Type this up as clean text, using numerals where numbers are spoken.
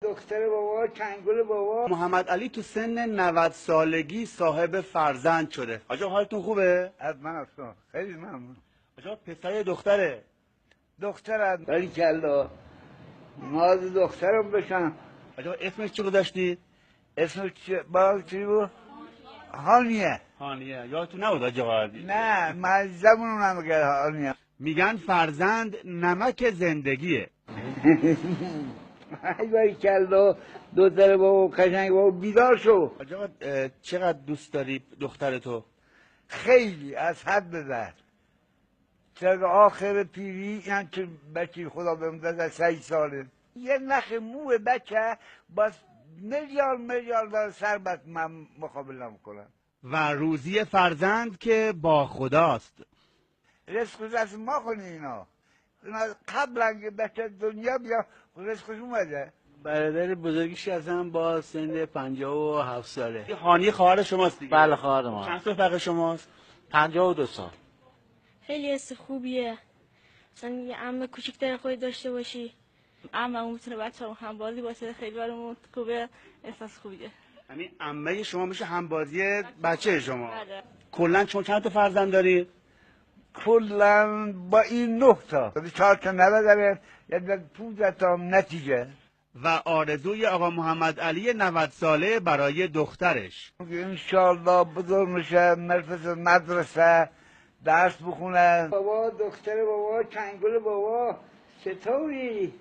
دختر بابا، چنگل بابا. محمد علی تو سن 90 سالگی صاحب فرزند شده. آجا حالتون خوبه؟ از من اصلا خیلی ممنون. آجا پسر دختره؟ دخترم ولی کلا ناز دخترم بشن. آجا اسمش چی گذاشتید؟ اسمش چی بود؟ هانیه. هانیه. یادتون نبود آجا؟ نه مجزمون نمیگه هانیه. میگن فرزند نمک زندگیه. ای باری کلا دختر بابا قشنگ بابا بیدار شو. آجا چقدر دوست داری دخترتو؟ خیلی از حد بزر. چرا آخر پیری یعنی که بچه خدا بمدد از 3 ساله یه نخ موه بچه باز میلیارد دار سربت من مقابل نمیکنم. و روزی فرزند که با خداست. رزقش از ما کنی اینا قبل انگه بچه دنیا بیا رزقش اومده. برادر بزرگیش هستم با سن 57 ساله. این هانی خواهر شماست دیگه؟ بله خواهر ما. چند سال فرق شماست؟ 52 سال. خیلی حس خوبیه مثلا یه عمه کوچیکتر خودت داشته باشی، عمه میتونه بچه‌مون هم بازی باشه، خیلی برامون خوبه، احساس خوبیه. یعنی عمه شما میشه همبازی بچه شما. بله. کلا شما چند تا فرزند دارید؟ کلا با این 9 تا 4 تا نداره یعنی 15 تا نتیجه. و آرزوی آقا محمد علی 90 ساله برای دخترش. انشالله بزرگ میشه مرفز مدرسه درس بخونه. بابا دختر بابا چنگل بابا چطوری؟